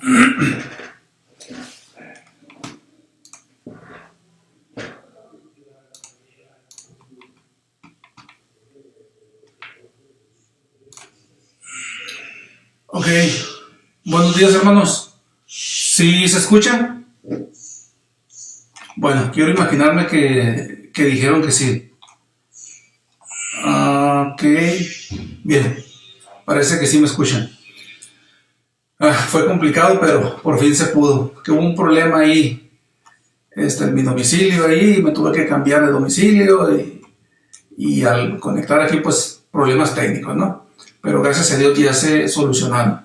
Ok, buenos días hermanos. ¿Sí se escucha? Bueno, quiero imaginarme que dijeron que sí. Ok, bien, parece que sí me escuchan. Fue complicado, pero por fin se pudo. Que hubo un problema ahí en mi domicilio ahí, me tuve que cambiar de domicilio y al conectar aquí pues problemas técnicos, ¿no? Pero gracias a Dios ya se solucionaron.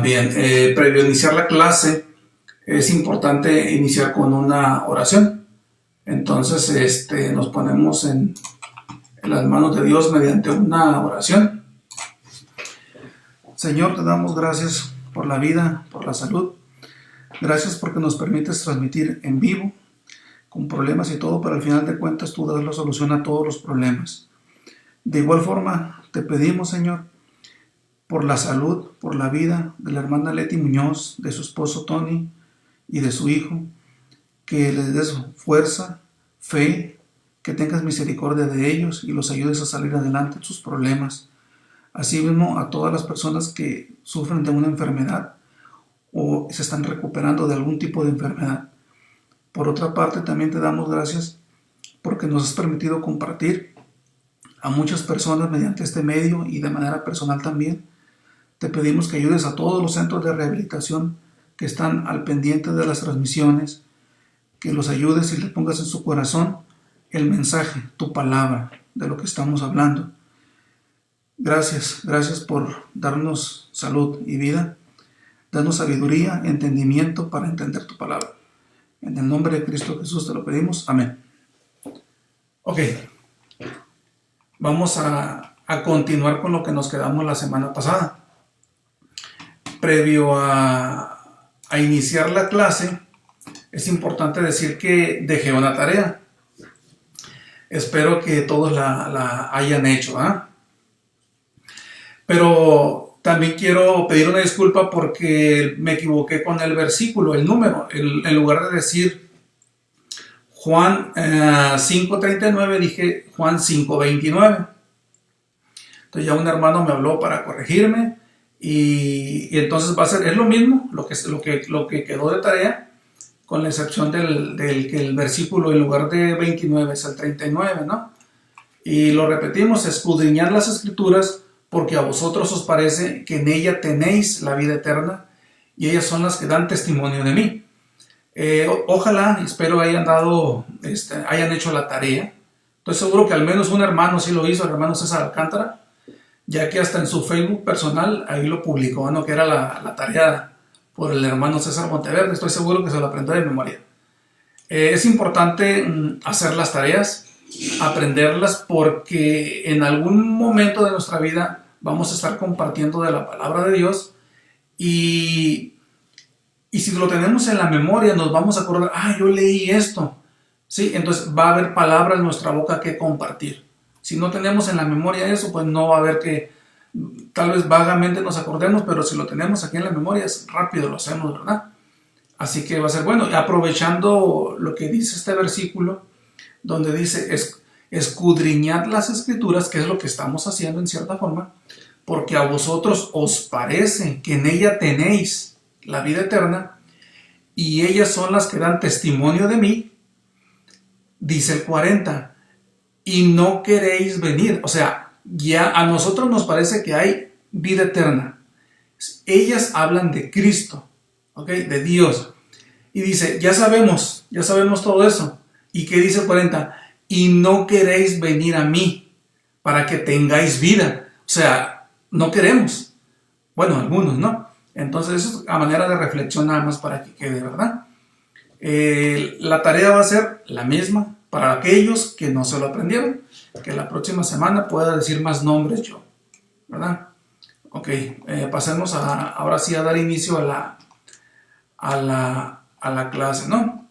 Bien, previo a iniciar la clase es importante iniciar con una oración. Entonces nos ponemos en las manos de Dios mediante una oración. Señor, te damos gracias por la vida, por la salud. Gracias porque nos permites transmitir en vivo, con problemas y todo, pero al final de cuentas tú das la solución a todos los problemas. De igual forma, te pedimos, Señor, por la salud, por la vida de la hermana Leti Muñoz, de su esposo Tony y de su hijo, que les des fuerza, fe, que tengas misericordia de ellos y los ayudes a salir adelante en sus problemas. Asimismo, a todas las personas que sufren de una enfermedad o se están recuperando de algún tipo de enfermedad. Por otra parte, también te damos gracias porque nos has permitido compartir a muchas personas mediante este medio y de manera personal también. Te pedimos que ayudes a todos los centros de rehabilitación que están al pendiente de las transmisiones, que los ayudes y le pongas en su corazón el mensaje, tu palabra, de lo que estamos hablando. Gracias por darnos salud y vida. Danos sabiduría, entendimiento para entender tu palabra. En el nombre de Cristo Jesús te lo pedimos. Amén. Ok. Vamos a continuar con lo que nos quedamos la semana pasada. Previo a iniciar la clase, es importante decir que dejé una tarea. Espero que todos la hayan hecho, Pero también quiero pedir una disculpa porque me equivoqué con el versículo, el número. En lugar de decir Juan 5:39, dije Juan 5:29. Entonces ya un hermano me habló para corregirme y entonces va a ser, es lo mismo, lo que quedó de tarea, con la excepción del que el versículo en lugar de 29 es el 39, ¿no? Y lo repetimos, escudriñad las escrituras porque a vosotros os parece que en ella tenéis la vida eterna y ellas son las que dan testimonio de mí. Ojalá, espero hayan hecho la tarea. Estoy seguro que al menos un hermano sí lo hizo, el hermano César Alcántara, ya que hasta en su Facebook personal ahí lo publicó, ¿no? Que era la tarea por el hermano César Monteverde. Estoy seguro que se lo aprendió de memoria. Es importante hacer las tareas, aprenderlas, porque en algún momento de nuestra vida vamos a estar compartiendo de la palabra de Dios y si lo tenemos en la memoria nos vamos a acordar, yo leí esto, ¿sí? Entonces va a haber palabra en nuestra boca que compartir. Si no tenemos en la memoria eso, pues no va a haber que, tal vez vagamente nos acordemos, pero si lo tenemos aquí en la memoria, es rápido lo hacemos, ¿verdad? Así que va a ser bueno. Aprovechando lo que dice este versículo, donde dice, escudriñad las escrituras, que es lo que estamos haciendo en cierta forma, porque a vosotros os parece que en ella tenéis la vida eterna, y ellas son las que dan testimonio de mí, dice el 40, y no queréis venir. O sea, ya a nosotros nos parece que hay vida eterna. Ellas hablan de Cristo, ¿ok? De Dios. Y dice, ya sabemos todo eso. ¿Y qué dice el 40? Y no queréis venir a mí para que tengáis vida. O sea, no queremos. Bueno, algunos, ¿no? Entonces, eso es a manera de reflexión nada más para que quede, ¿verdad? La tarea va a ser la misma para aquellos que no se lo aprendieron, que la próxima semana pueda decir más nombres yo, ¿verdad? Ok, pasemos ahora sí a dar inicio a la clase, ¿no?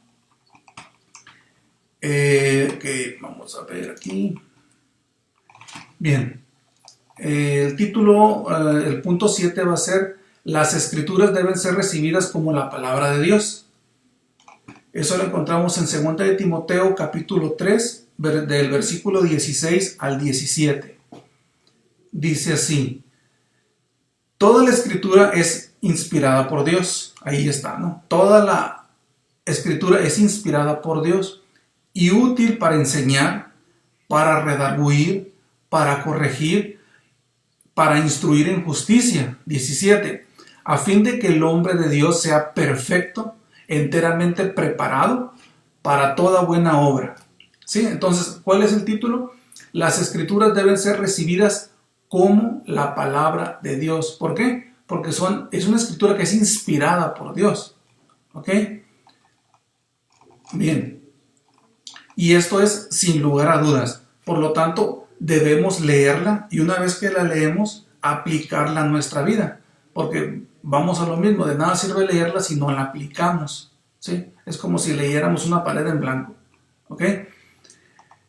Ok, vamos a ver aquí. Bien, el título, el punto 7 va a ser las escrituras deben ser recibidas como la palabra de Dios. Eso lo encontramos en 2 de Timoteo capítulo 3, del versículo 16 al 17. Dice así: toda la escritura es inspirada por Dios. Ahí está, ¿no? Toda la escritura es inspirada por Dios y útil para enseñar, para redarguir, para corregir, para instruir en justicia. 17. A fin de que el hombre de Dios sea perfecto, enteramente preparado para toda buena obra. ¿Sí? Entonces, ¿cuál es el título? Las escrituras deben ser recibidas como la palabra de Dios. ¿Por qué? Porque es una escritura que es inspirada por Dios. ¿Ok? Bien. Y esto es sin lugar a dudas. Por lo tanto, debemos leerla y una vez que la leemos, aplicarla a nuestra vida. Porque vamos a lo mismo, de nada sirve leerla si no la aplicamos. ¿Sí? Es como si leyéramos una pared en blanco. ¿Ok?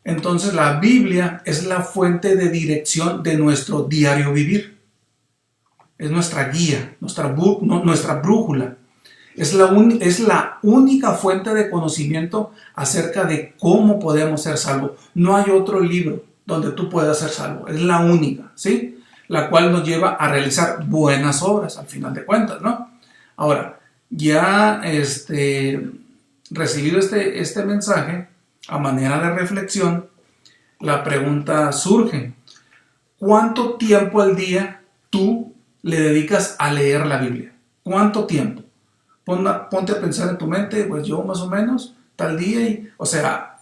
Entonces la Biblia es la fuente de dirección de nuestro diario vivir. Es nuestra guía, nuestra brújula. Es la única fuente de conocimiento acerca de cómo podemos ser salvos. No hay otro libro donde tú puedas ser salvo. Es la única, ¿sí? La cual nos lleva a realizar buenas obras, al final de cuentas, ¿no? Ahora, ya recibido este mensaje, a manera de reflexión, la pregunta surge: ¿cuánto tiempo al día tú le dedicas a leer la Biblia? ¿Cuánto tiempo? Ponte a pensar en tu mente, pues yo más o menos, tal día, o sea,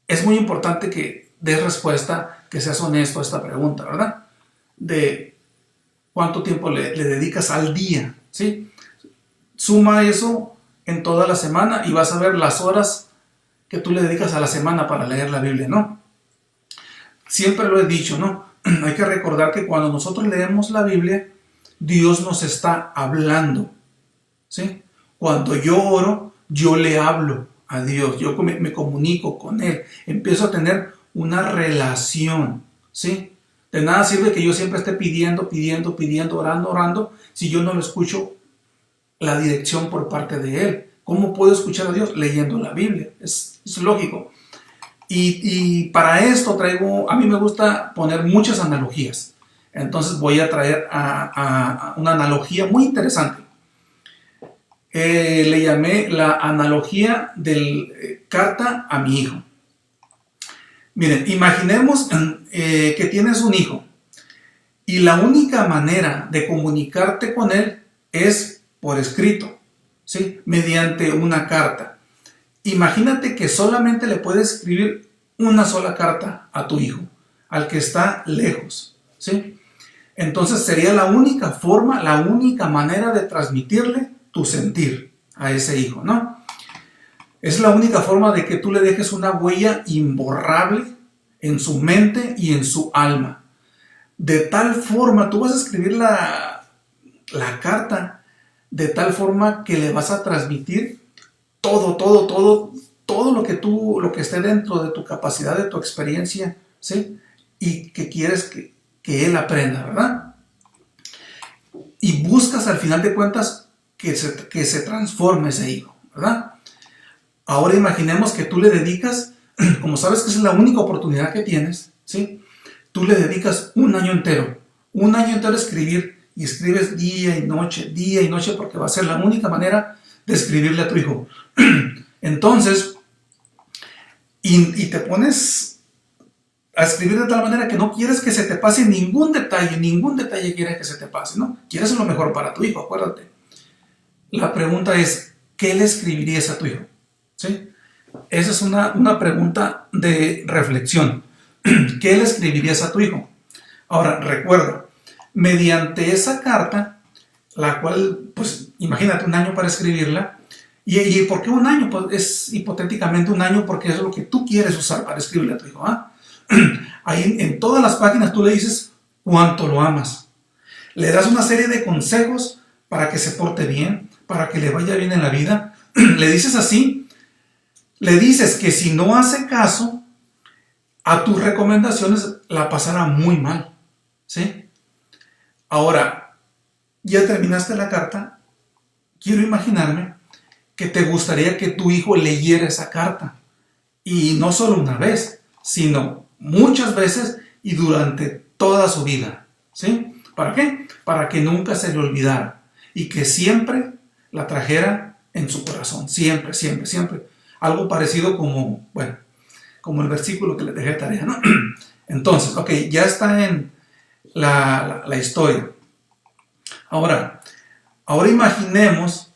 es muy importante que des respuesta, que seas honesto a esta pregunta, ¿verdad? De cuánto tiempo le dedicas al día, ¿sí? Suma eso en toda la semana y vas a ver las horas que tú le dedicas a la semana para leer la Biblia, ¿no? Siempre lo he dicho, ¿no? Hay que recordar que cuando nosotros leemos la Biblia, Dios nos está hablando, ¿sí? Cuando yo oro, yo le hablo a Dios, yo me comunico con Él, empiezo a tener una relación, ¿sí? De nada sirve que yo siempre esté pidiendo, orando, si yo no lo escucho la dirección por parte de Él. ¿Cómo puedo escuchar a Dios? Leyendo la Biblia, es lógico. Y para esto a mí me gusta poner muchas analogías. Entonces voy a traer a una analogía muy interesante. Le llamé la analogía del carta a mi hijo. Miren, imaginemos que tienes un hijo y la única manera de comunicarte con él es por escrito, ¿sí? Mediante una carta. Imagínate que solamente le puedes escribir una sola carta a tu hijo, al que está lejos, ¿sí? Entonces sería la única forma, la única manera de transmitirle tu sentir a ese hijo, ¿no? Es la única forma de que tú le dejes una huella imborrable en su mente y en su alma. De tal forma, tú vas a escribir la carta de tal forma que le vas a transmitir todo lo que esté dentro de tu capacidad, de tu experiencia, ¿sí? Y que quieres que él aprenda, ¿verdad? Y buscas al final de cuentas que se transforme ese hijo, ¿verdad? Ahora imaginemos que tú le dedicas, como sabes que es la única oportunidad que tienes, ¿sí? Tú le dedicas un año entero a escribir, y escribes día y noche, porque va a ser la única manera de escribirle a tu hijo. Entonces, y te pones a escribir de tal manera que no quieres que se te pase ningún detalle quieres que se te pase, ¿no? Quieres lo mejor para tu hijo, acuérdate. La pregunta es, ¿qué le escribirías a tu hijo? ¿Sí? Esa es una pregunta de reflexión. ¿Qué le escribirías a tu hijo? Ahora, recuerda, mediante esa carta, la cual, pues, imagínate un año para escribirla. ¿Y por qué un año? Pues es hipotéticamente un año porque es lo que tú quieres usar para escribirle a tu hijo, ¿ah? Ahí en todas las páginas tú le dices cuánto lo amas. Le das una serie de consejos para que se porte bien, para que le vaya bien en la vida. Le dices así, le dices que si no hace caso a tus recomendaciones, la pasará muy mal, ¿sí? Ahora, ya terminaste la carta, quiero imaginarme que te gustaría que tu hijo leyera esa carta. Y no solo una vez, sino muchas veces y durante toda su vida. ¿Sí? ¿Para qué? Para que nunca se le olvidara y que siempre la trajera en su corazón. Siempre, siempre, siempre. Algo parecido como, bueno, como el versículo que les dejé de tarea, ¿no? Entonces, ok, ya está en la historia. Ahora imaginemos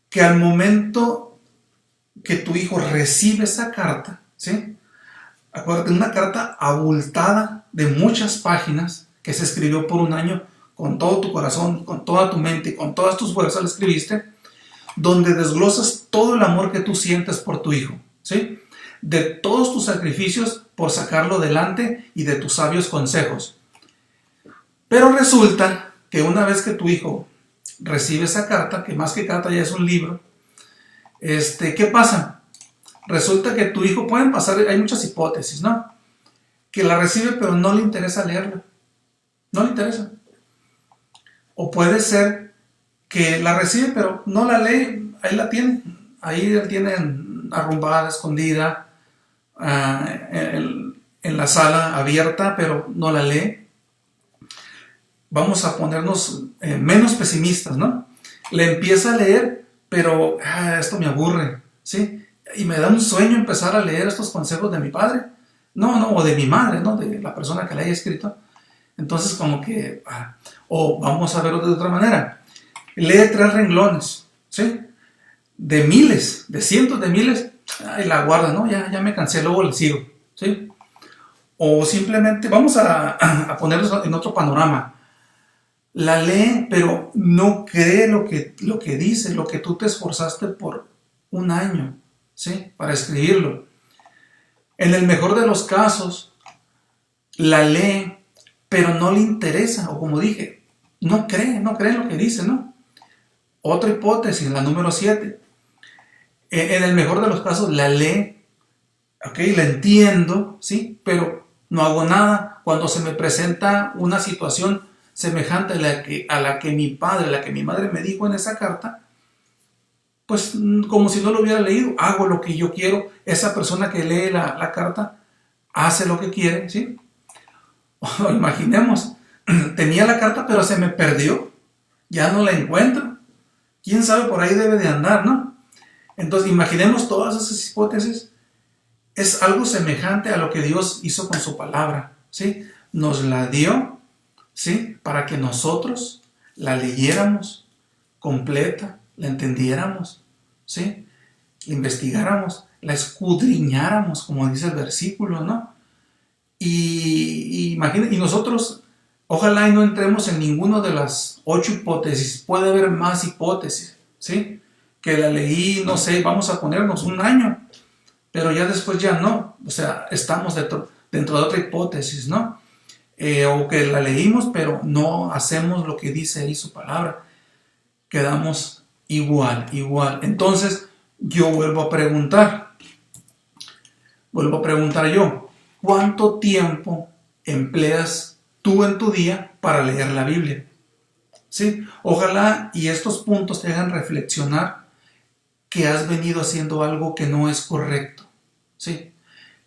que al momento que tu hijo recibe esa carta, ¿sí? Acuérdate, una carta abultada de muchas páginas que se escribió por un año con todo tu corazón, con toda tu mente, con todas tus fuerzas la escribiste, donde desglosas todo el amor que tú sientes por tu hijo, ¿sí? De todos tus sacrificios por sacarlo adelante y de tus sabios consejos. Pero resulta que una vez que tu hijo recibe esa carta, que más que carta ya es un libro, ¿qué pasa? Resulta que tu hijo, pueden pasar, hay muchas hipótesis, ¿no? Que la recibe pero no le interesa leerla. No le interesa. O puede ser que la recibe pero no la lee, ahí la tiene. Ahí la tienen arrumbada, escondida, en la sala abierta, pero no la lee. Vamos a ponernos menos pesimistas, ¿no? Le empieza a leer, pero esto me aburre, ¿sí? Y me da un sueño empezar a leer estos consejos de mi padre. No, o de mi madre, ¿no? De la persona que la haya escrito. Entonces, como que, o vamos a verlo de otra manera. Lee 3 renglones, ¿sí? De miles, de cientos de miles, y la guarda, ¿no? Ya me cansé, luego le sigo, ¿sí? O simplemente, vamos a ponerlo en otro panorama. La lee, pero no cree lo que dice, lo que tú te esforzaste por un año, ¿sí? Para escribirlo. En el mejor de los casos, la lee, pero no le interesa, o como dije, no cree lo que dice, ¿no? Otra hipótesis, la número 7. En el mejor de los casos, la lee, ok, la entiendo, ¿sí? Pero no hago nada. Cuando se me presenta una situación semejante a la que mi padre, a la que mi madre me dijo en esa carta, pues como si no lo hubiera leído, hago lo que yo quiero. Esa persona que lee la carta hace lo que quiere, ¿sí? O imaginemos, tenía la carta pero se me perdió, ya no la encuentro, quién sabe, por ahí debe de andar, ¿no? Entonces imaginemos todas esas hipótesis. Es algo semejante a lo que Dios hizo con su palabra, ¿sí? Nos la dio, ¿sí? Para que nosotros la leyéramos completa, la entendiéramos, ¿sí? La investigáramos, la escudriñáramos, como dice el versículo, ¿no? Y nosotros, ojalá y no entremos en ninguna de las 8 hipótesis, puede haber más hipótesis, ¿sí? Que la leí, no sé, vamos a ponernos un año, pero ya después ya no, o sea, estamos dentro de otra hipótesis, ¿no? O que la leímos, pero no hacemos lo que dice ahí su palabra, quedamos igual. Entonces, yo vuelvo a preguntar yo, ¿cuánto tiempo empleas tú en tu día para leer la Biblia? ¿Sí? Ojalá y estos puntos te hagan reflexionar que has venido haciendo algo que no es correcto, ¿sí?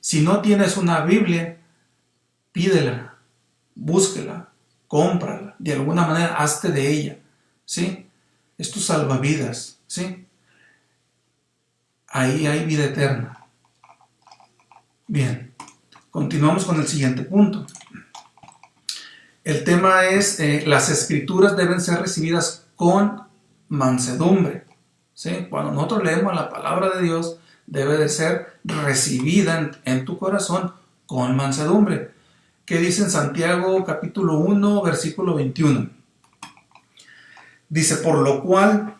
Si no tienes una Biblia, pídela, búsquela, cómprala, de alguna manera hazte de ella, ¿sí? Es tu salvavidas, ¿sí? Ahí hay vida eterna. Bien, continuamos con el siguiente punto. El tema es, las escrituras deben ser recibidas con mansedumbre, ¿sí? Cuando nosotros leemos la palabra de Dios, debe de ser recibida en tu corazón con mansedumbre. ¿Qué dice en Santiago capítulo 1, versículo 21? Dice, por lo cual,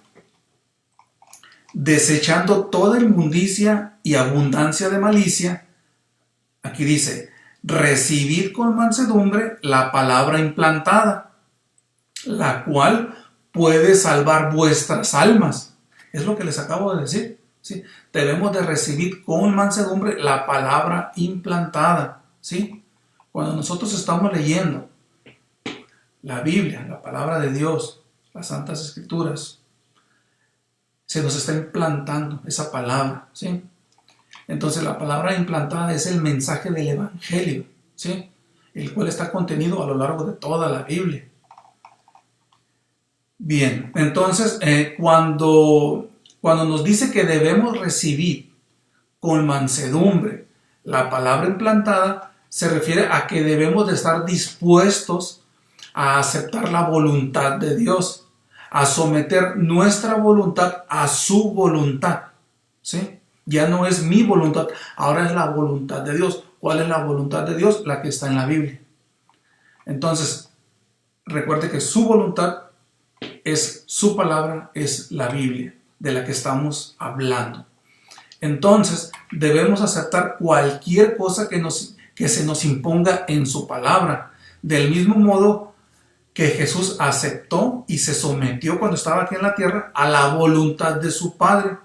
desechando toda inmundicia y abundancia de malicia, aquí dice, recibid con mansedumbre la palabra implantada, la cual puede salvar vuestras almas. Es lo que les acabo de decir, ¿sí? Debemos de recibir con mansedumbre la palabra implantada, ¿sí? Cuando nosotros estamos leyendo la Biblia, la palabra de Dios, las Santas Escrituras. Se nos está implantando esa palabra, ¿sí? Entonces la palabra implantada es el mensaje del Evangelio, ¿sí? El cual está contenido a lo largo de toda la Biblia. Bien, entonces cuando nos dice que debemos recibir con mansedumbre la palabra implantada, se refiere a que debemos de estar dispuestos a aceptar la voluntad de Dios, a someter nuestra voluntad a su voluntad, ¿sí? Ya no es mi voluntad, ahora es la voluntad de Dios. ¿Cuál es la voluntad de Dios? La que está en la Biblia. Entonces, recuerde que su voluntad es su palabra, es la Biblia de la que estamos hablando. Entonces, debemos aceptar cualquier cosa que se nos imponga en su palabra, del mismo modo que Jesús aceptó y se sometió cuando estaba aquí en la tierra a la voluntad de su Padre.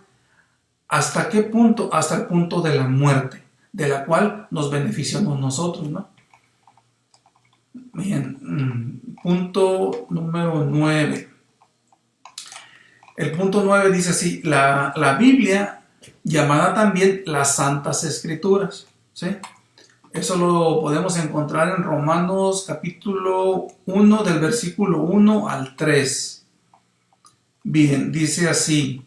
¿Hasta qué punto? Hasta el punto de la muerte, de la cual nos beneficiamos nosotros, ¿no? Bien, punto número 9. El punto 9 dice así: la Biblia, llamada también las Santas Escrituras, ¿sí? Eso lo podemos encontrar en Romanos capítulo 1 del versículo 1 al 3. Bien, dice así: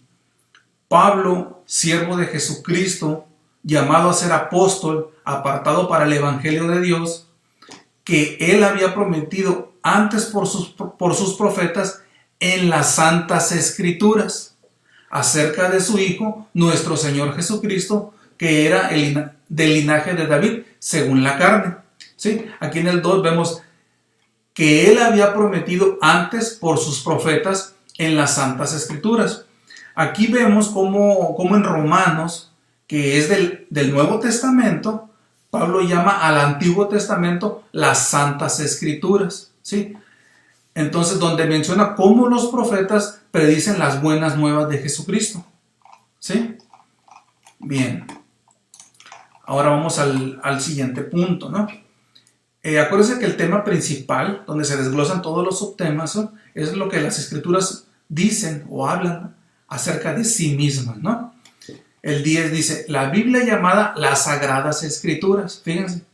Pablo, siervo de Jesucristo, llamado a ser apóstol, apartado para el Evangelio de Dios, que él había prometido antes por sus profetas en las Santas Escrituras, acerca de su Hijo, nuestro Señor Jesucristo, que era del linaje de David, según la carne. ¿Sí? Aquí en el 2 vemos que él había prometido antes por sus profetas en las Santas Escrituras. Aquí vemos cómo en Romanos, que es del Nuevo Testamento, Pablo llama al Antiguo Testamento las Santas Escrituras, ¿sí? Entonces, donde menciona cómo los profetas predicen las buenas nuevas de Jesucristo, ¿sí? Bien. Ahora vamos al siguiente punto, ¿no? Acuérdense que el tema principal, donde se desglosan todos los subtemas, ¿no?, es lo que las Escrituras dicen o hablan acerca de sí mismas, ¿no? El 10 dice, la Biblia llamada las Sagradas Escrituras. Fíjense,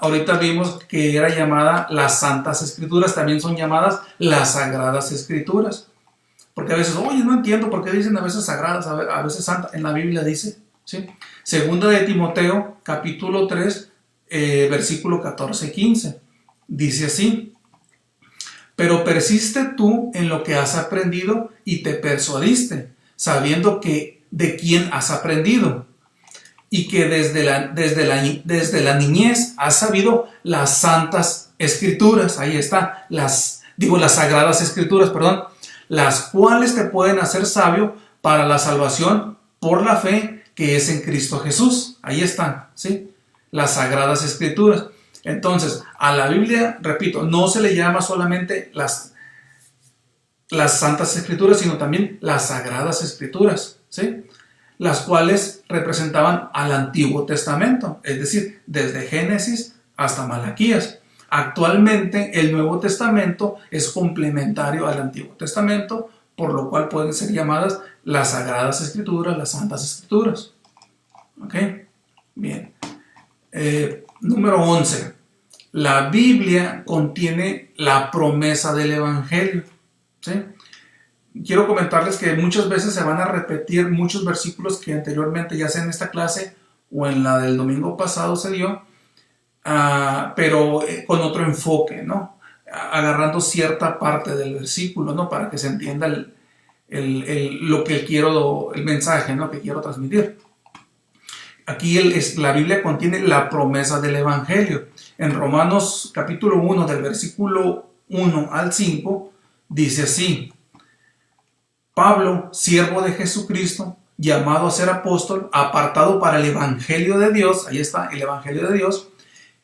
ahorita vimos que era llamada las Santas Escrituras, también son llamadas las Sagradas Escrituras. Porque a veces, oye, no entiendo por qué dicen a veces sagradas, a veces santas. En la Biblia dice, ¿sí? Segunda de Timoteo, capítulo 3, versículo 14-15. Dice así: pero persiste tú en lo que has aprendido y te persuadiste, sabiendo que de quién has aprendido, y que desde la niñez has sabido las Santas Escrituras. Ahí está, las Sagradas Escrituras, perdón, las cuales te pueden hacer sabio para la salvación por la fe que es en Cristo Jesús. Ahí están, ¿sí? Las Sagradas Escrituras. Entonces, a la Biblia, repito, no se le llama solamente las Santas Escrituras, sino también las Sagradas Escrituras, ¿sí? Las cuales representaban al Antiguo Testamento, es decir, desde Génesis hasta Malaquías. Actualmente el Nuevo Testamento es complementario al Antiguo Testamento, por lo cual pueden ser llamadas las Sagradas Escrituras, las Santas Escrituras. ¿Ok? Bien. Número 11. La Biblia contiene la promesa del Evangelio, ¿sí? Quiero comentarles que muchas veces se van a repetir muchos versículos que anteriormente, ya sea en esta clase o en la del domingo pasado se dio, pero con otro enfoque, ¿no? Agarrando cierta parte del versículo, ¿no? Para que se entienda lo que el mensaje, ¿no?, que quiero transmitir. Aquí la Biblia contiene la promesa del Evangelio. En Romanos capítulo 1, del versículo 1 al 5, dice así: Pablo, siervo de Jesucristo, llamado a ser apóstol, apartado para el Evangelio de Dios, ahí está, el Evangelio de Dios,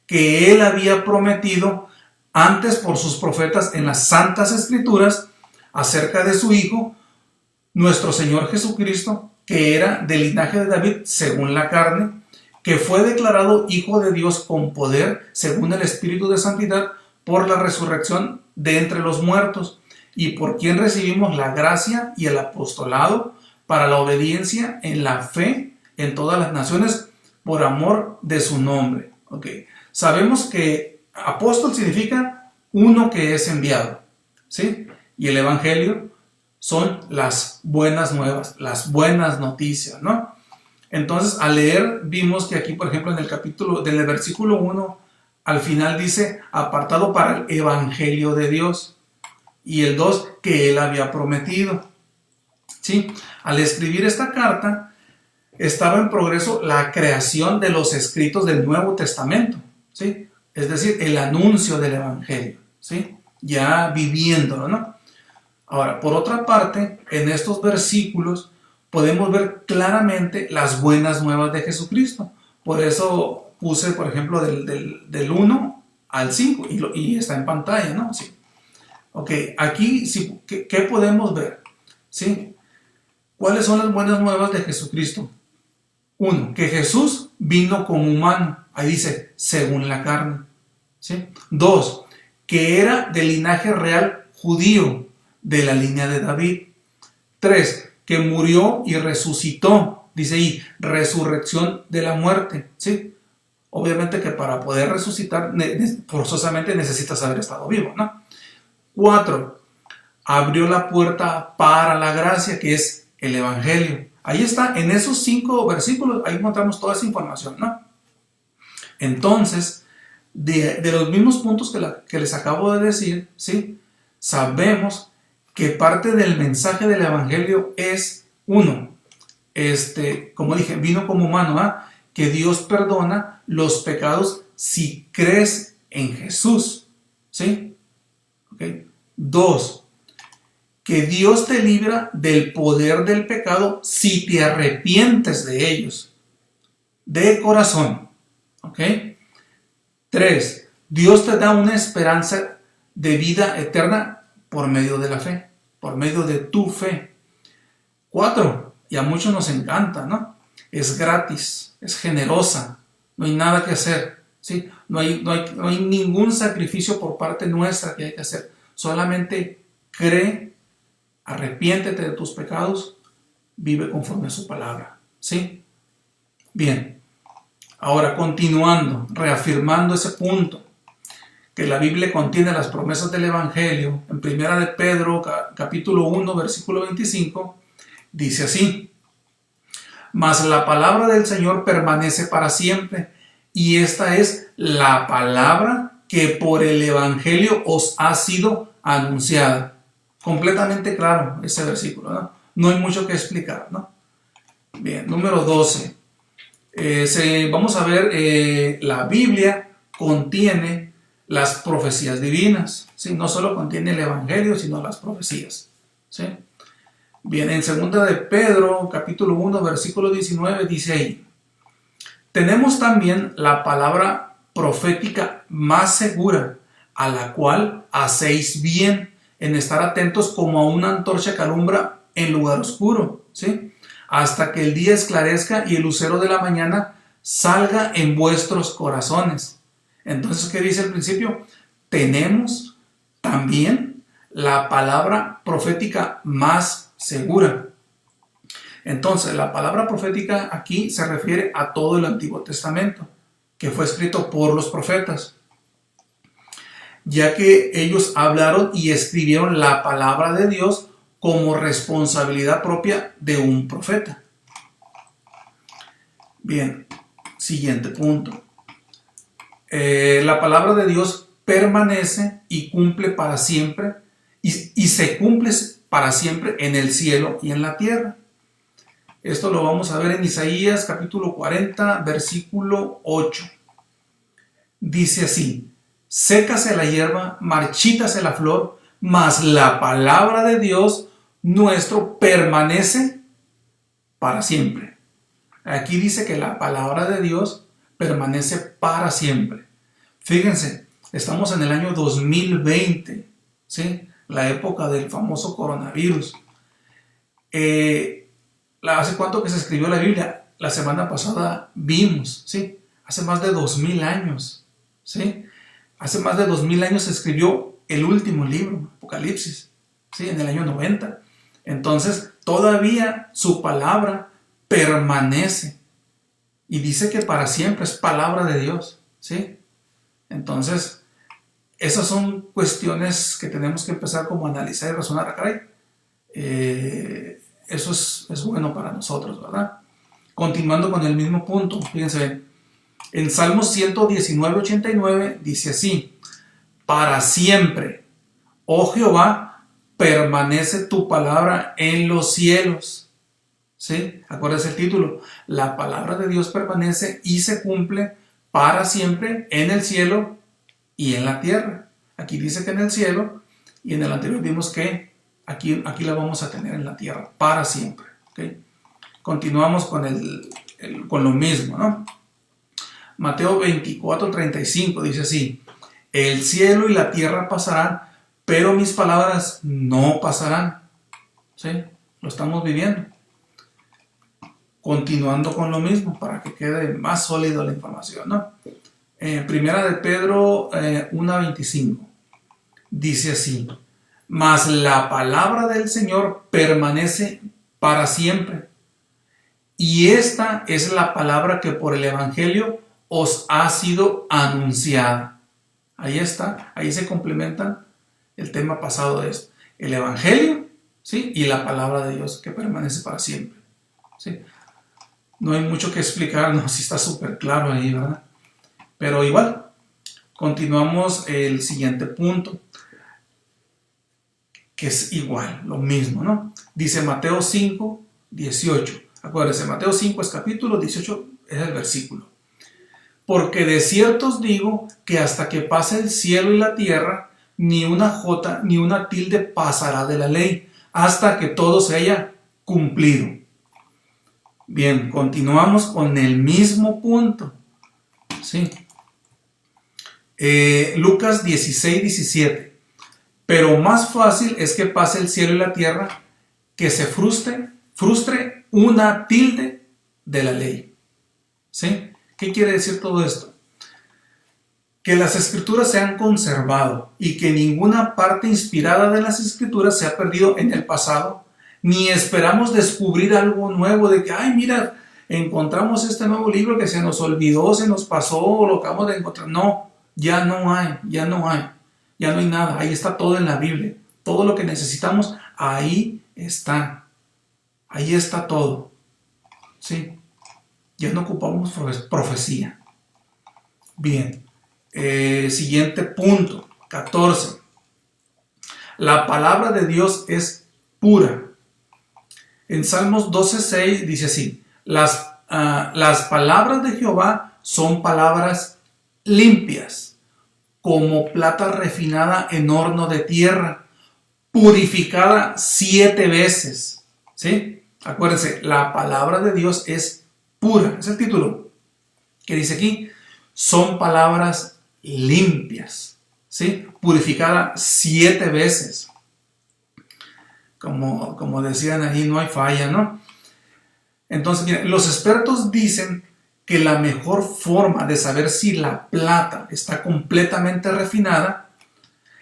que él había prometido antes por sus profetas en las Santas Escrituras, acerca de su Hijo, nuestro Señor Jesucristo, que era del linaje de David según la carne, que fue declarado Hijo de Dios con poder, según el Espíritu de Santidad, por la resurrección de entre los muertos, y por quien recibimos la gracia y el apostolado para la obediencia en la fe en todas las naciones por amor de su nombre. Okay. Sabemos que apóstol significa uno que es enviado, ¿sí? Y el evangelio son las buenas nuevas, las buenas noticias, ¿no? Entonces, al leer, vimos que aquí, por ejemplo, en el capítulo, del versículo 1, al final dice, apartado para el evangelio de Dios. Y el 2, que él había prometido. ¿Sí? Al escribir esta carta, estaba en progreso la creación de los escritos del Nuevo Testamento, ¿sí? Es decir, el anuncio del evangelio, ¿sí? Ya viviéndolo, ¿no? Ahora, por otra parte, en estos versículos podemos ver claramente las buenas nuevas de Jesucristo. Por eso puse, por ejemplo, del 1 al 5 y está en pantalla, ¿no? Sí. Ok, aquí, sí, ¿qué podemos ver? ¿Sí? ¿Cuáles son las buenas nuevas de Jesucristo? 1, que Jesús vino como humano. Ahí dice, según la carne. ¿Sí? 2, que era del linaje real judío, de la línea de David. 3, que murió y resucitó. Dice ahí, resurrección de la muerte. ¿Sí? Obviamente que para poder resucitar, forzosamente necesitas haber estado vivo, ¿no? 4, abrió la puerta para la gracia, que es el evangelio. Ahí está, en esos 5 versículos, ahí encontramos toda esa información, ¿no? Entonces, de los mismos puntos que les acabo de decir, ¿sí? Sabemos que parte del mensaje del evangelio es, 1, como dije, vino como humano, ¿ah? Que Dios perdona los pecados si crees en Jesús, ¿sí? ¿Okay? 2, que Dios te libra del poder del pecado si te arrepientes de ellos, de corazón. ¿Ok? 3, Dios te da una esperanza de vida eterna por medio de la fe, por medio de tu fe. 4, y a muchos nos encanta, ¿no? Es gratis, es generosa, no hay nada que hacer, ¿sí? No hay ningún sacrificio por parte nuestra que hay que hacer, solamente cree, arrepiéntete de tus pecados, vive conforme a su palabra, ¿sí? Bien, ahora continuando, reafirmando ese punto, que la Biblia contiene las promesas del Evangelio, en Primera de Pedro, capítulo 1, versículo 25, dice así, mas la palabra del Señor permanece para siempre, y esta es la palabra que por el Evangelio os ha sido anunciada. Completamente claro ese versículo, ¿no? No hay mucho que explicar, ¿no? Bien, número 12. Vamos a ver, la Biblia contiene las profecías divinas, ¿sí? No solo contiene el Evangelio, sino las profecías, ¿sí? Bien, en 2 de Pedro, capítulo 1, versículo 19, dice ahí, tenemos también la palabra profética más segura, a la cual hacéis bien en estar atentos como a una antorcha que alumbra en lugar oscuro, ¿sí? Hasta que el día esclarezca y el lucero de la mañana salga en vuestros corazones. Entonces, ¿qué dice al principio? Tenemos también la palabra profética más segura. Entonces, la palabra profética aquí se refiere a todo el Antiguo Testamento, que fue escrito por los profetas, ya que ellos hablaron y escribieron la palabra de Dios como responsabilidad propia de un profeta. Bien, siguiente punto. La palabra de Dios permanece y cumple para siempre, y se cumple para siempre en el cielo y en la tierra. Esto lo vamos a ver en Isaías capítulo 40, versículo 8. Dice así, sécase la hierba, marchítase la flor, mas la palabra de Dios nuestro permanece para siempre. Aquí dice que la palabra de Dios permanece para siempre. Fíjense, estamos en el año 2020, ¿sí? La época del famoso coronavirus. ¿Hace cuánto que se escribió la Biblia? La semana pasada vimos, ¿sí? Hace más de 2000 años, ¿sí? Hace más de 2000 años se escribió el último libro, Apocalipsis, ¿sí? En el año 90. Entonces, todavía su palabra permanece. Y dice que para siempre es palabra de Dios, ¿sí? Entonces, esas son cuestiones que tenemos que empezar como a analizar y razonar. Ah, caray, eso es bueno para nosotros, ¿verdad? Continuando con el mismo punto, fíjense bien. En Salmos 119, 89 dice así: para siempre, oh Jehová, permanece tu palabra en los cielos. ¿Sí? Acuérdense el título. La palabra de Dios permanece y se cumple para siempre en el cielo y en la tierra. Aquí dice que en el cielo, y en el anterior vimos que aquí la vamos a tener en la tierra para siempre. ¿Okay? Continuamos con lo mismo, ¿no? Mateo 24, 35 dice así: el cielo y la tierra pasarán, pero mis palabras no pasarán. ¿Sí? Lo estamos viviendo. Continuando con lo mismo, para que quede más sólida la información, ¿no? Primera de Pedro 1:25 dice así: mas la palabra del Señor permanece para siempre, y esta es la palabra que por el Evangelio os ha sido anunciada. Ahí está, ahí se complementan el tema pasado de esto: el Evangelio, ¿sí? Y la palabra de Dios que permanece para siempre, ¿sí? No hay mucho que explicar, no, si está súper claro ahí, ¿verdad? Pero igual, continuamos el siguiente punto, que es igual, lo mismo, ¿no? Dice Mateo 5, 18. Acuérdense, Mateo 5 es capítulo, 18 es el versículo. Porque de cierto os digo que hasta que pase el cielo y la tierra, ni una jota ni una tilde pasará de la ley, hasta que todo se haya cumplido. Bien, continuamos con el mismo punto. ¿Sí? Lucas 16, 17. Pero más fácil es que pase el cielo y la tierra que se frustre una tilde de la ley. ¿Sí? ¿Qué quiere decir todo esto? Que las escrituras se han conservado y que ninguna parte inspirada de las escrituras se ha perdido en el pasado, ni esperamos descubrir algo nuevo de que, ay, mira, encontramos este nuevo libro que se nos olvidó, se nos pasó, o lo acabamos de encontrar. No, ya no hay nada. Ahí está todo en la Biblia. Todo lo que necesitamos, ahí está. Ahí está todo. ¿Sí? Ya no ocupamos profecía. Bien. Siguiente punto, 14. La palabra de Dios es pura. En Salmos 12:6 dice así: las palabras de Jehová son palabras limpias, como plata refinada en horno de tierra, purificada 7 veces. ¿Sí? Acuérdense, la palabra de Dios es pura. Es el título que dice aquí. Son palabras limpias, ¿sí? Purificada 7 veces. Como decían ahí, no hay falla, ¿no? Entonces, miren, los expertos dicen que la mejor forma de saber si la plata está completamente refinada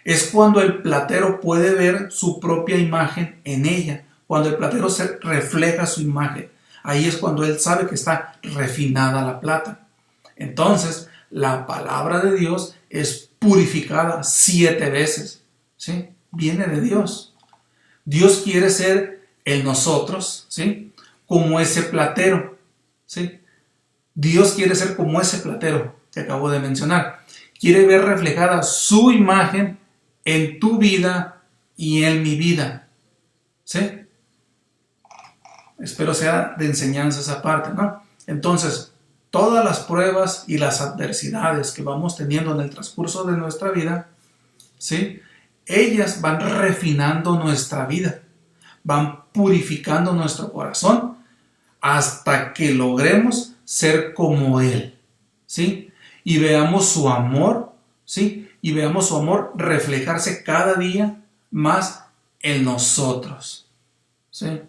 es cuando el platero puede ver su propia imagen en ella, cuando el platero se refleja su imagen. Ahí es cuando él sabe que está refinada la plata. Entonces, la palabra de Dios es purificada 7 veces, ¿sí? Viene de Dios. Dios quiere ser en nosotros, ¿sí? Como ese platero, ¿sí? Dios quiere ser como ese platero que acabo de mencionar. Quiere ver reflejada su imagen en tu vida y en mi vida, ¿sí? Espero sea de enseñanza esa parte, ¿no? Entonces, todas las pruebas y las adversidades que vamos teniendo en el transcurso de nuestra vida, ¿sí? Ellas van refinando nuestra vida, van purificando nuestro corazón hasta que logremos ser como Él, ¿sí? Y veamos su amor, ¿sí? Y veamos su amor reflejarse cada día más en nosotros, ¿sí?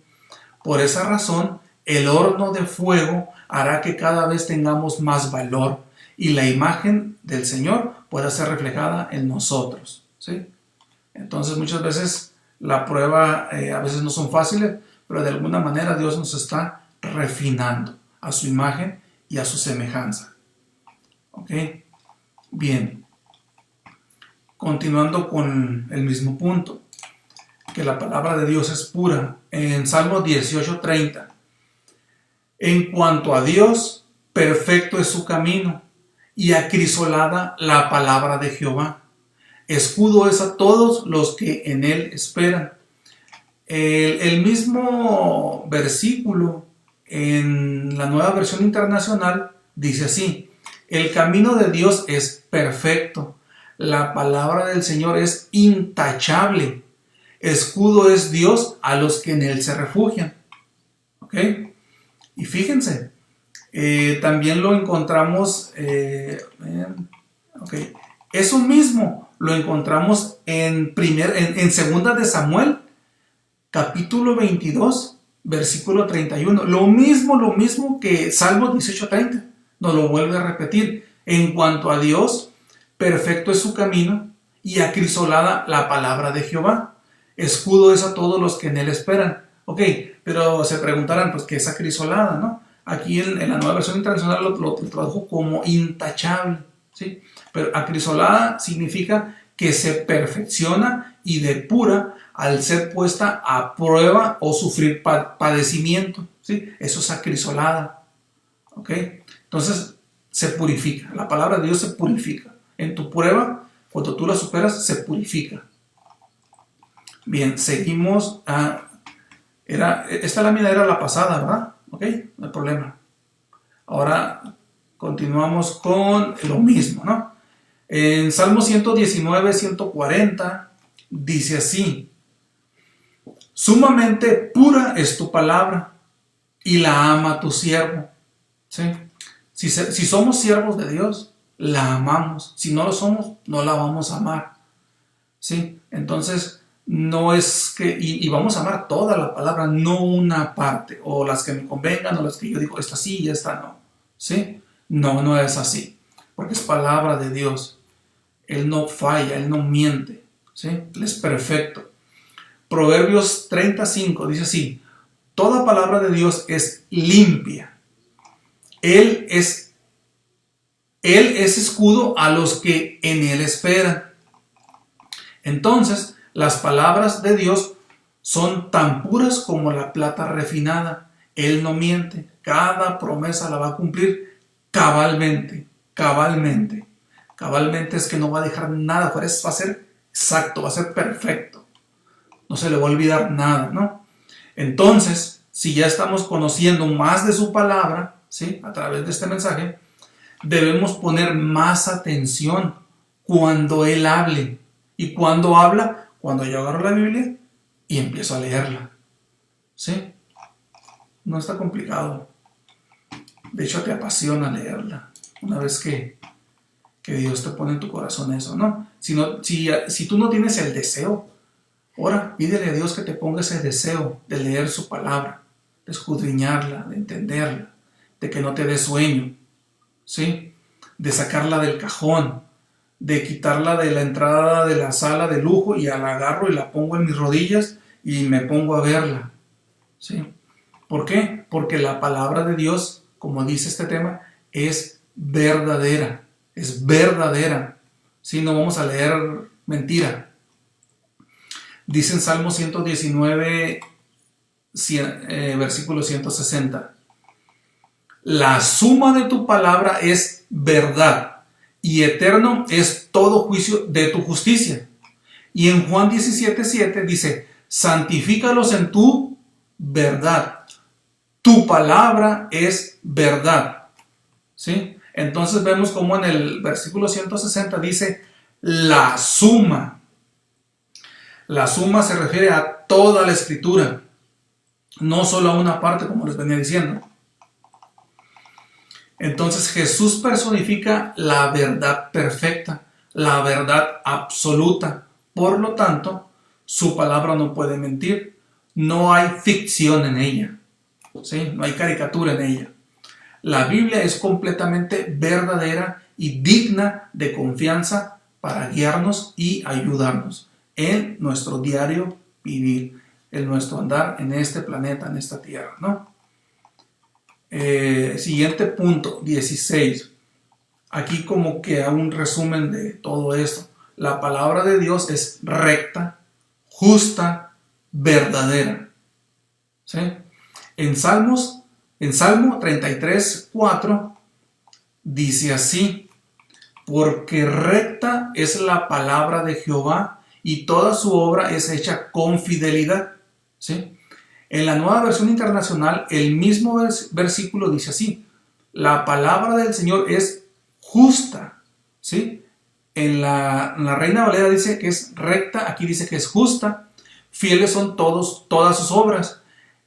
Por esa razón, el horno de fuego hará que cada vez tengamos más valor y la imagen del Señor pueda ser reflejada en nosotros, ¿sí? Entonces muchas veces La prueba a veces no son fáciles, pero de alguna manera Dios nos está refinando a su imagen y a su semejanza. ¿Ok? Bien. Continuando con el mismo punto, que la palabra de Dios es pura. En Salmo 18:30, en cuanto a Dios, perfecto es su camino, y acrisolada la palabra de Jehová. Escudo es a todos los que en él esperan. El mismo versículo en la Nueva Versión Internacional dice así: el camino de Dios es perfecto, la palabra del Señor es intachable, escudo es Dios a los que en él se refugian. ¿Ok? Y fíjense, también lo encontramos, okay, eso mismo lo encontramos en segunda de Samuel, capítulo 22, versículo 31. Lo mismo que Salmo 18:30. Nos lo vuelve a repetir. En cuanto a Dios, perfecto es su camino, y acrisolada la palabra de Jehová. Escudo es a todos los que en él esperan. Ok, pero se preguntarán, pues, ¿qué es acrisolada, no? Aquí en la Nueva Versión Internacional lo tradujo como intachable, ¿sí? Pero acrisolada significa que se perfecciona y depura al ser puesta a prueba o sufrir padecimiento, ¿sí? Eso es acrisolada, ¿ok? Entonces se purifica, la palabra de Dios se purifica. En tu prueba, cuando tú la superas, se purifica. Bien, seguimos. Esta lámina era la pasada, ¿verdad? Ok, no hay problema. Ahora continuamos con lo mismo, ¿no? En Salmo 119, 140 dice así: sumamente pura es tu palabra y la ama tu siervo. ¿Sí? Si somos siervos de Dios, la amamos. Si no lo somos, no la vamos a amar. ¿Sí? Entonces, no es que, y vamos a amar toda la palabra, no una parte, o las que me convengan, o las que yo digo, esta sí y esta no. ¿Sí? No es así, porque es palabra de Dios. Él no falla, Él no miente, ¿sí? Él es perfecto. Proverbios 35 dice así: toda palabra de Dios es limpia. Él es escudo a los que en Él esperan. Entonces, las palabras de Dios son tan puras como la plata refinada. Él no miente. Cada promesa la va a cumplir cabalmente. Cabalmente es que no va a dejar nada fuera. Va a ser exacto, va a ser perfecto. No se le va a olvidar nada, ¿no? Entonces, si ya estamos conociendo más de su palabra, ¿sí? A través de este mensaje, debemos poner más atención cuando Él hable. ¿Y cuando habla? Cuando yo agarro la Biblia y empiezo a leerla. ¿Sí? No está complicado. De hecho, te apasiona leerla. Una vez que Dios te pone en tu corazón eso, ¿no? Si tú no tienes el deseo, ora, pídele a Dios que te ponga ese deseo de leer su palabra, de escudriñarla, de entenderla, de que no te dé sueño, ¿sí? De sacarla del cajón, de quitarla de la entrada de la sala de lujo y la agarro y la pongo en mis rodillas y me pongo a verla, ¿sí? ¿Por qué? Porque la palabra de Dios, como dice este tema, es verdadera, ¿sí? No vamos a leer mentira. Dice en Salmo 119, versículo 160: la suma de tu palabra es verdad, y eterno es todo juicio de tu justicia. Y en Juan 17:7 dice: santifícalos en tu verdad. Tu palabra es verdad. ¿Sí? Entonces vemos como en el versículo 160 dice la suma. La suma se refiere a toda la escritura, no solo a una parte, como les venía diciendo. Entonces Jesús personifica la verdad perfecta, la verdad absoluta. Por lo tanto, su palabra no puede mentir. No hay ficción en ella, ¿sí? No hay caricatura en ella. La Biblia es completamente verdadera y digna de confianza para guiarnos y ayudarnos en nuestro diario vivir, en nuestro andar en este planeta, en esta tierra, ¿no? Siguiente punto, 16. Aquí como que hago un resumen de todo esto. La palabra de Dios es recta, justa, verdadera. ¿Sí? En Salmo 33:4 dice así: porque recta es la palabra de Jehová y toda su obra es hecha con fidelidad. ¿Sí? En la Nueva Versión Internacional, el mismo versículo dice así: la palabra del Señor es justa. ¿Sí? En la Reina Valera dice que es recta, aquí dice que es justa. Fieles son todas sus obras.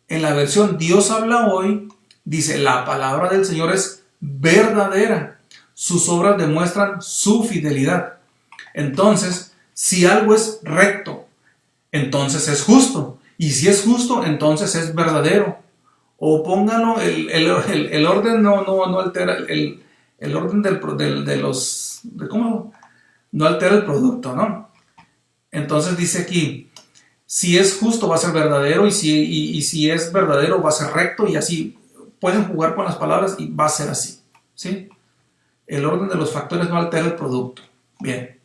En la versión Dios habla hoy, dice: la palabra del Señor es verdadera. Sus obras demuestran su fidelidad. Entonces, si algo es recto, entonces es justo. Y si es justo, entonces es verdadero. O póngalo, el orden no altera, el orden ¿cómo? No altera el producto, ¿no? Entonces dice aquí: si es justo va a ser verdadero, y si es verdadero va a ser recto, y así pueden jugar con las palabras y va a ser así, ¿sí? El orden de los factores no altera el producto. Bien,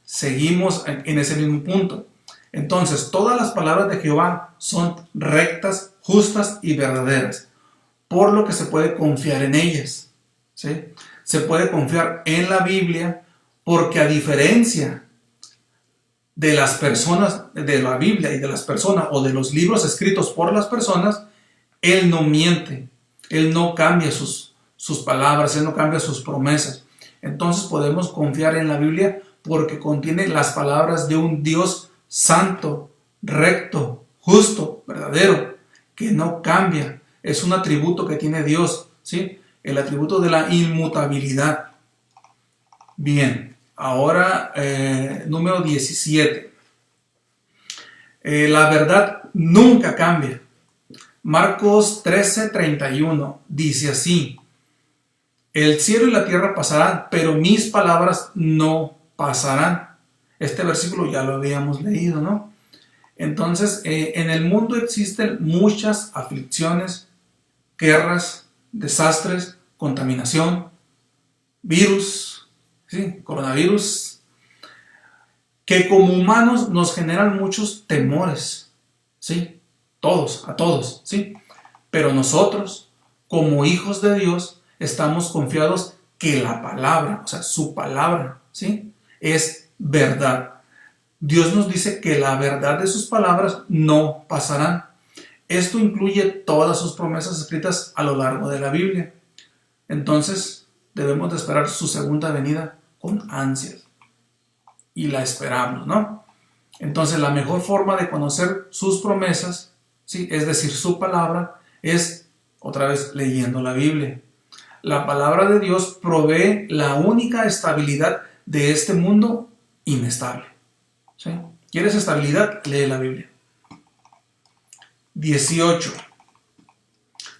seguimos en ese mismo punto. Entonces, todas las palabras de Jehová son rectas, justas y verdaderas, por lo que se puede confiar en ellas, ¿sí? Se puede confiar en la Biblia, porque a diferencia de las personas, de la Biblia y de las personas, o de los libros escritos por las personas, Él no miente, Él no cambia sus palabras, Él no cambia sus promesas. Entonces podemos confiar en la Biblia porque contiene las palabras de un Dios santo, recto, justo, verdadero, que no cambia. Es un atributo que tiene Dios, ¿sí? El atributo de la inmutabilidad. Bien, ahora número 17. La verdad nunca cambia. Marcos 13:31 dice así: el cielo y la tierra pasarán, pero mis palabras no pasarán. Este versículo ya lo habíamos leído, ¿no? Entonces, en el mundo existen muchas aflicciones, guerras, desastres, contaminación, virus, ¿sí? Coronavirus, que como humanos nos generan muchos temores, ¿sí? A todos, ¿sí? Pero nosotros, como hijos de Dios, estamos confiados que la palabra, o sea, su palabra, ¿sí? Es verdad. Dios nos dice que la verdad de sus palabras no pasarán. Esto incluye todas sus promesas escritas a lo largo de la Biblia. Entonces, debemos de esperar su segunda venida con ansias. Y la esperamos, ¿no? Entonces, la mejor forma de conocer sus promesas, ¿sí? Es decir, su palabra, es otra vez leyendo la Biblia. La palabra de Dios provee la única estabilidad de este mundo inestable, ¿sí? ¿Quieres estabilidad? Lee la Biblia. 18.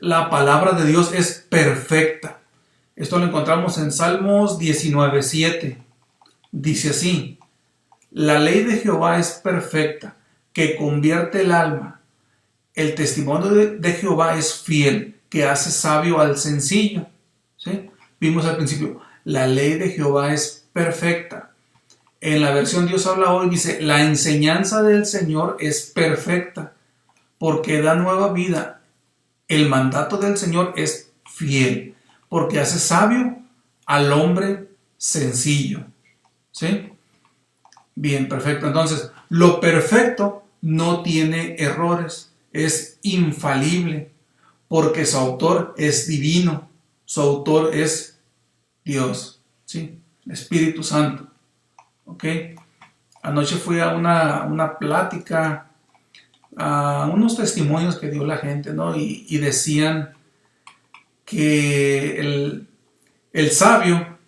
La palabra de Dios es perfecta. Esto lo encontramos en Salmos 19:7. Dice así: la ley de Jehová es perfecta, que convierte el alma. El testimonio de Jehová es fiel, que hace sabio al sencillo. ¿Sí? Vimos al principio, la ley de Jehová es perfecta. En la versión Dios habla hoy dice: la enseñanza del Señor es perfecta, porque da nueva vida. El mandato del Señor es fiel, porque hace sabio al hombre sencillo. ¿Sí? Bien, perfecto. Entonces, lo perfecto no tiene errores, es infalible, porque su autor es divino, su autor es Dios, ¿sí? El Espíritu Santo. ¿Ok? Anoche fui a una plática, a unos testimonios que dio la gente, ¿no? Y decían que el sabio,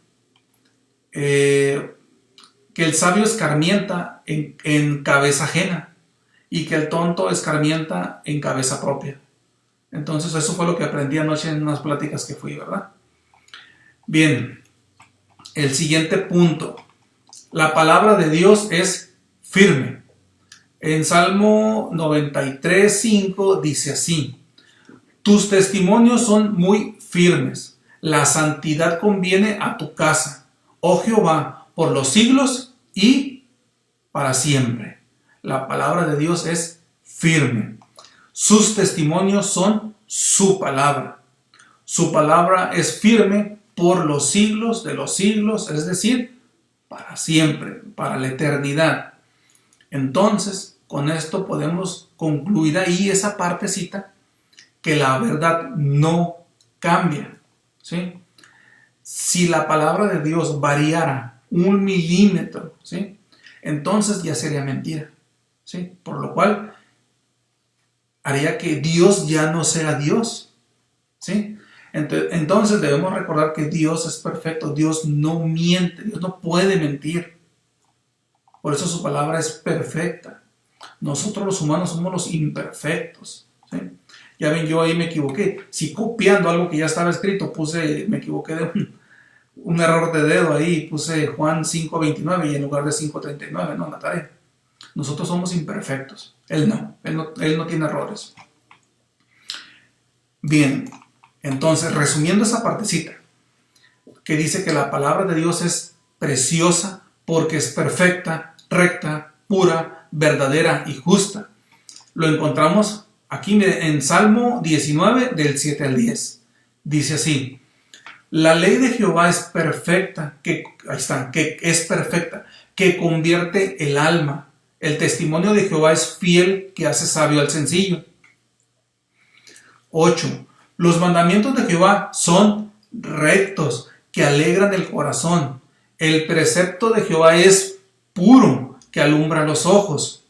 escarmienta en cabeza ajena, y que el tonto escarmienta en cabeza propia. Entonces eso fue lo que aprendí anoche en unas pláticas que fui, ¿verdad? Bien, el siguiente punto. La palabra de Dios es firme. En Salmo 93:5 dice así: tus testimonios son muy firmes, la santidad conviene a tu casa, oh Jehová, por los siglos y para siempre. La palabra de Dios es firme. Sus testimonios son su palabra. Su palabra es firme por los siglos de los siglos, es decir, para siempre, para la eternidad. Entonces, con esto podemos concluir ahí esa partecita, que la verdad no cambia, ¿sí? Si la palabra de Dios variara 1 milímetro, ¿sí?, entonces ya sería mentira, ¿sí? Por lo cual haría que Dios ya no sea Dios, ¿sí? Entonces debemos recordar que Dios es perfecto, Dios no miente, Dios no puede mentir. Por eso su palabra es perfecta. Nosotros los humanos somos los imperfectos, ¿sí? Ya ven, yo ahí me equivoqué. Si copiando algo que ya estaba escrito, me equivoqué de un error de dedo ahí, puse Juan 5:29 y en lugar de 5:39, no, en la tarea. Nosotros somos imperfectos. Él no tiene errores. Bien, entonces, resumiendo esa partecita, que dice que la palabra de Dios es preciosa porque es perfecta, recta, pura, verdadera y justa. Lo encontramos aquí en Salmo 19, del 7 al 10. Dice así: la ley de Jehová es perfecta, que es perfecta, que convierte el alma. El testimonio de Jehová es fiel, que hace sabio al sencillo. 8. Los mandamientos de Jehová son rectos, que alegran el corazón. El precepto de Jehová es puro, que alumbra los ojos.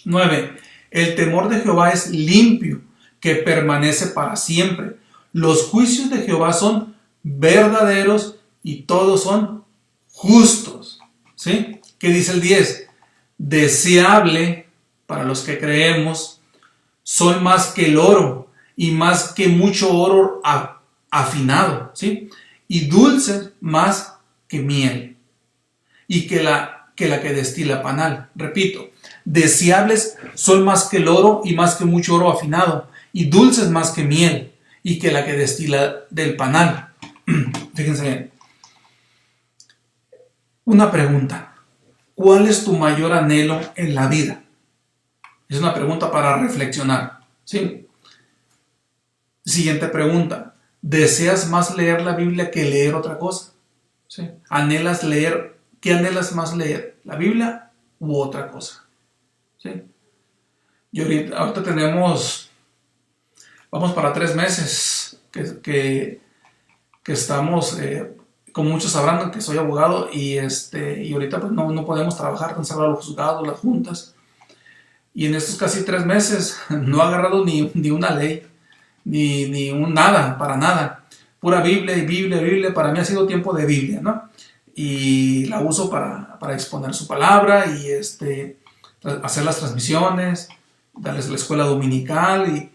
9. El temor de Jehová es limpio, que permanece para siempre. Los juicios de Jehová son verdaderos y todos son justos. ¿Sí? ¿Qué dice el 10? Deseable, para los que creemos, son más que el oro y más que mucho oro afinado, ¿sí? Y dulces más que miel y que la que destila panal. Repito, deseables son más que el oro y más que mucho oro afinado, y dulces más que miel y que la que destila del panal. Fíjense bien. Una pregunta: ¿cuál es tu mayor anhelo en la vida? Es una pregunta para reflexionar, ¿sí? Siguiente pregunta: ¿deseas más leer la Biblia que leer otra cosa? ¿Sí? ¿Anhelas leer? ¿Qué anhelas más leer? ¿La Biblia u otra cosa? ¿Sí? Y ahorita vamos para 3 meses que estamos, como muchos sabrán que soy abogado y ahorita pues no podemos trabajar, están cerrados los juzgados, las juntas. Y en estos casi 3 meses no he agarrado ni una ley, ni un nada, para nada. Pura Biblia y Biblia. Para mí ha sido tiempo de Biblia, ¿no? Y la uso para exponer su palabra y hacer las transmisiones, darles la escuela dominical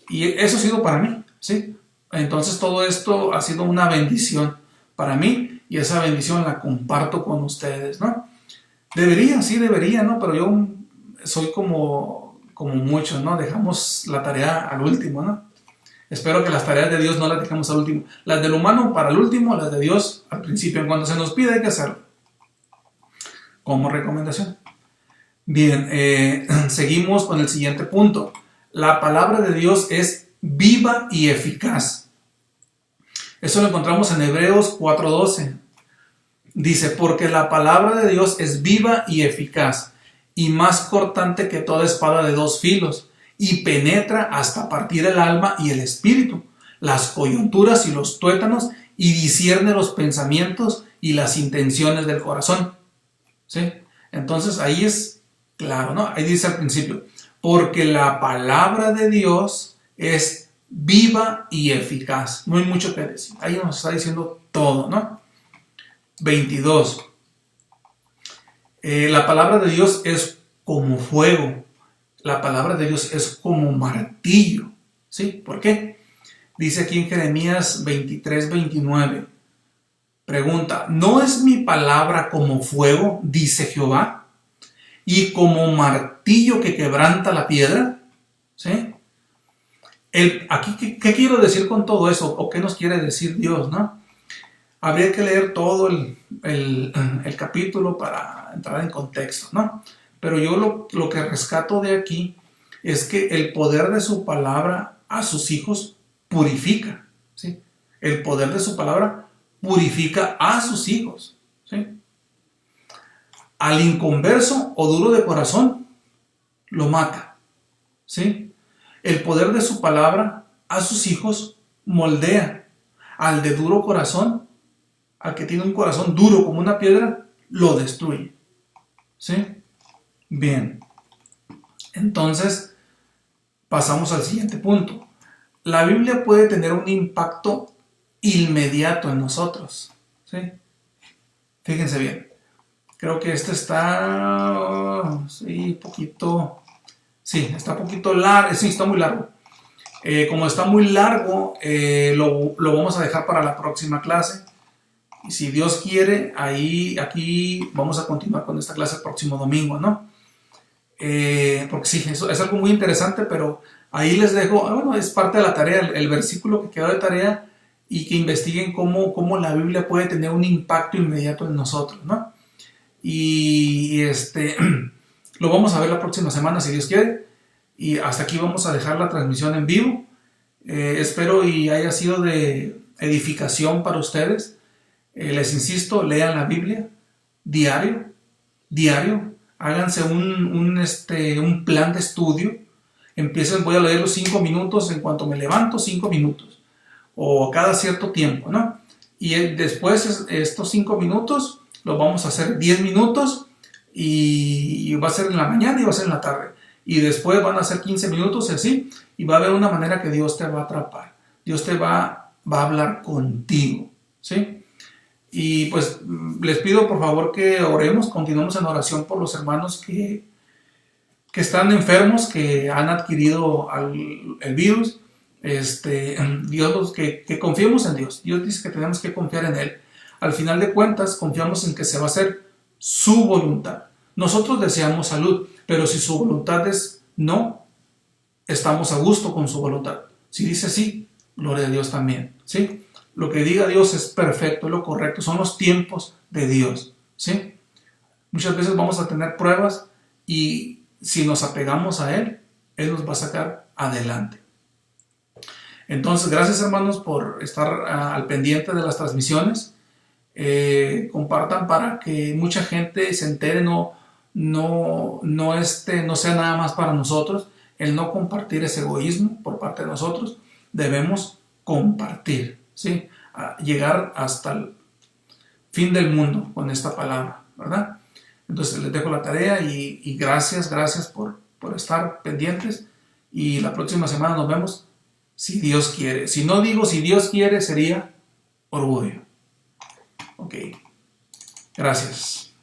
y eso ha sido para mí, ¿sí? Entonces todo esto ha sido una bendición para mí y esa bendición la comparto con ustedes, ¿no? Debería, ¿no? Pero yo soy como muchos, ¿no? Dejamos la tarea al último, ¿no? Espero que las tareas de Dios no las dejemos al último. Las del humano para el último, las de Dios al principio. En cuanto se nos pide hay que hacerlo. Como recomendación. Bien, seguimos con el siguiente punto. La palabra de Dios es viva y eficaz. Eso lo encontramos en Hebreos 4:12. Dice: porque la palabra de Dios es viva y eficaz, y más cortante que toda espada de 2 filos, y penetra hasta partir el alma y el espíritu, las coyunturas y los tuétanos, y discierne los pensamientos y las intenciones del corazón. ¿Sí? Entonces ahí es claro, ¿no? Ahí dice al principio: porque la palabra de Dios es viva y eficaz. No hay mucho que decir. Ahí nos está diciendo todo, ¿no? 22. La palabra de Dios es como fuego. La palabra de Dios es como martillo. ¿Sí? ¿Por qué? Dice aquí en Jeremías 23:29. Pregunta: ¿no es mi palabra como fuego, dice Jehová, y como martillo que quebranta la piedra, ¿sí? Aquí, ¿qué quiero decir con todo eso? ¿O qué nos quiere decir Dios, no? Habría que leer todo el capítulo para entrar en contexto, ¿no? Pero yo lo que rescato de aquí es que el poder de su palabra a sus hijos purifica, ¿sí? El poder de su palabra purifica a sus hijos, ¿sí? Al inconverso o duro de corazón lo mata, ¿sí? El poder de su palabra a sus hijos moldea. Al de duro corazón, al que tiene un corazón duro como una piedra, lo destruye, ¿sí? Bien, entonces pasamos al siguiente punto. La Biblia puede tener un impacto inmediato en nosotros, ¿sí? Fíjense bien. Creo que este está, sí, poquito, sí, está poquito largo, sí, está muy largo. Como está muy largo, lo vamos a dejar para la próxima clase. Y si Dios quiere, aquí vamos a continuar con esta clase el próximo domingo, ¿no? Porque sí, eso es algo muy interesante, pero ahí les dejo, bueno, es parte de la tarea, el versículo que quedó de tarea, y que investiguen cómo la Biblia puede tener un impacto inmediato en nosotros, ¿no? Y lo vamos a ver la próxima semana, si Dios quiere. Y hasta aquí vamos a dejar la transmisión en vivo. Espero y haya sido de edificación para ustedes. Les insisto, lean la Biblia diario, háganse un plan de estudio. Voy a leer los 5 minutos en cuanto me levanto, 5 minutos, o cada cierto tiempo, ¿no? Y después estos 5 minutos los vamos a hacer 10 minutos, y va a ser en la mañana y va a ser en la tarde. Y después van a ser 15 minutos y así, y va a haber una manera que Dios te va a atrapar. Dios te va a hablar contigo, ¿sí? Y pues les pido por favor que oremos, continuemos en oración por los hermanos que están enfermos, que han adquirido el virus. Dios, que confiemos en Dios. Dios dice que tenemos que confiar en Él. Al final de cuentas, confiamos en que se va a hacer su voluntad. Nosotros deseamos salud, pero si su voluntad es no, estamos a gusto con su voluntad. Si dice sí, gloria a Dios también, ¿sí? Lo que diga Dios es perfecto, es lo correcto, son los tiempos de Dios, ¿sí? Muchas veces vamos a tener pruebas, y si nos apegamos a Él, Él nos va a sacar adelante. Entonces, gracias hermanos por estar al pendiente de las transmisiones. Compartan para que mucha gente se entere, no sea nada más para nosotros. El no compartir es egoísmo por parte de nosotros. Debemos compartir, ¿sí? Llegar hasta el fin del mundo con esta palabra, ¿verdad? Entonces les dejo la tarea, y gracias por estar pendientes, y la próxima semana nos vemos si Dios quiere. Si no digo si Dios quiere, sería orgullo. Ok, gracias.